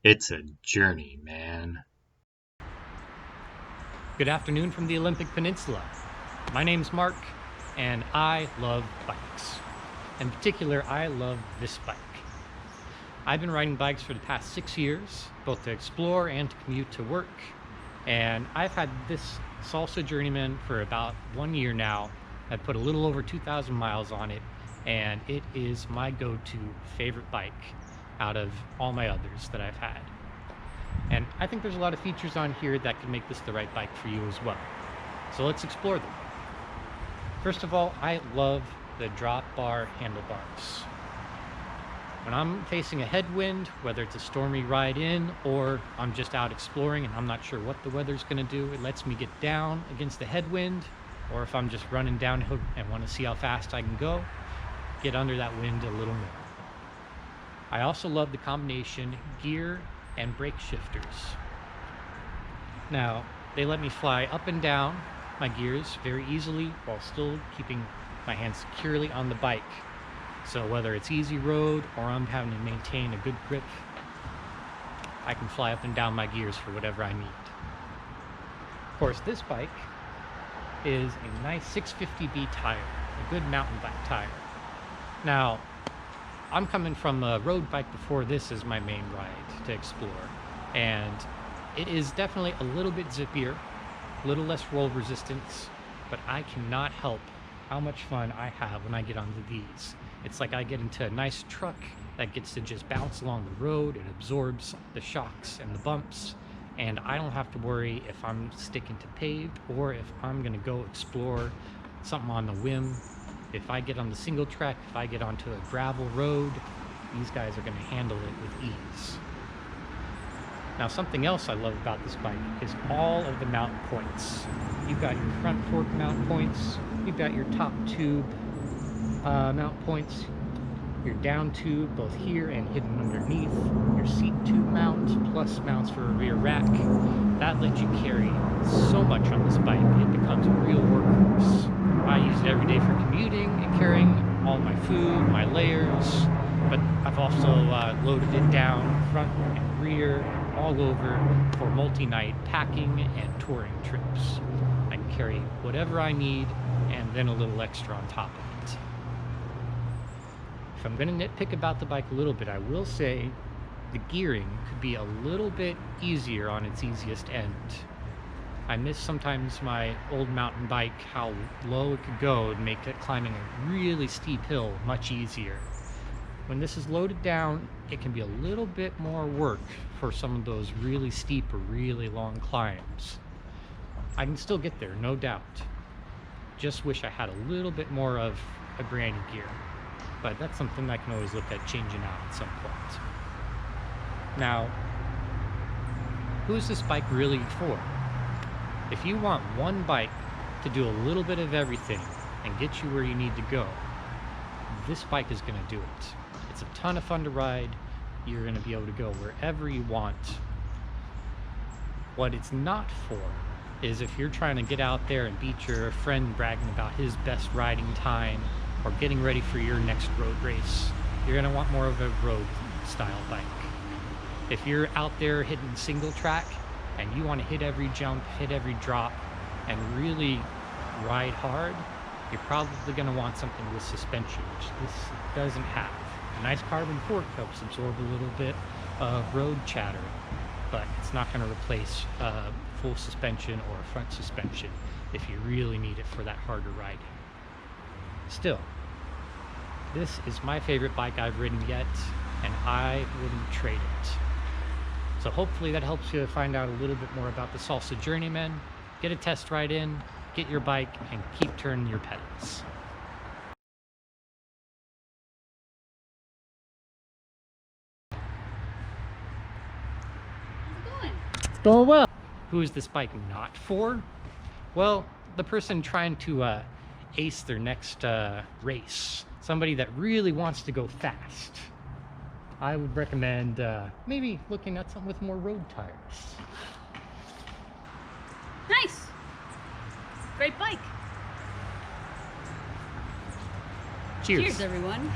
It's a journey, man. Good afternoon from the Olympic Peninsula. My name's Mark, and I love bikes. In particular, I love this bike. I've been riding bikes for the past 6 years, both to explore and to commute to work. And I've had this Salsa Journeyman for about 1 year now. I've put a little over 2,000 miles on it, and it is my go-to favorite bike out of all my others that I've had. And I think there's a lot of features on here that can make this the right bike for you as well. So let's explore them. First of all, I love the drop bar handlebars. When I'm facing a headwind, whether it's a stormy ride in or I'm just out exploring and I'm not sure what the weather's gonna do, it lets me get down against the headwind, or if I'm just running downhill and want to see how fast I can go, get under that wind a little more. I also love the combination gear and brake shifters. Now, they let me fly up and down my gears very easily while still keeping my hands securely on the bike. So whether it's easy road or I'm having to maintain a good grip, I can fly up and down my gears for whatever I need. Of course, this bike is a nice 650B tire, a good mountain bike tire. Now, I'm coming from a road bike before this is my main ride to explore, and it is definitely a little bit zippier, a little less roll resistance, but I cannot help how much fun I have when I get onto these. It's like I get into a nice truck that gets to just bounce along the road. It absorbs the shocks and the bumps, and I don't have to worry if I'm sticking to paved or if I'm gonna go explore something on the whim. If I get on the single track, if I get onto a gravel road, these guys are going to handle it with ease. Now, something else I love about this bike is all of the mount points. You've got your front fork mount points, you've got your top tube mount points, your down tube both here and hidden underneath, your seat tube mount, plus mounts for a rear rack. That lets you carry so much on this bike, it becomes a real workhorse. I use it every day for commuting and carrying all my food, my layers, but I've also loaded it down front and rear, all over for multi-night packing and touring trips. I can carry whatever I need and then a little extra on top of it. If I'm going to nitpick about the bike a little bit, I will say the gearing could be a little bit easier on its easiest end. I miss sometimes my old mountain bike, how low it could go and make it climbing a really steep hill much easier. When this is loaded down, it can be a little bit more work for some of those really steep or really long climbs. I can still get there, no doubt. Just wish I had a little bit more of a granny gear, but that's something I can always look at changing out at some point. Now, who is this bike really for? If you want one bike to do a little bit of everything and get you where you need to go, this bike is going to do it. It's a ton of fun to ride. You're going to be able to go wherever you want. What it's not for is if you're trying to get out there and beat your friend bragging about his best riding time or getting ready for your next road race. You're going to want more of a road style bike. If you're out there hitting single track and you want to hit every jump, hit every drop, and really ride hard, you're probably going to want something with suspension, which this doesn't have. A nice carbon fork helps absorb a little bit of road chatter, but it's not going to replace full suspension or front suspension if you really need it for that harder riding. Still, this is my favorite bike I've ridden yet, and I wouldn't trade it. So hopefully that helps you find out a little bit more about the Salsa Journeyman. Get a test ride in, get your bike, and keep turning your pedals. How's it going? It's going well. Who is this bike not for? Well, the person trying to ace their next race. Somebody that really wants to go fast. I would recommend maybe looking at something with more road tires. Nice. Great bike. Cheers. Cheers, everyone.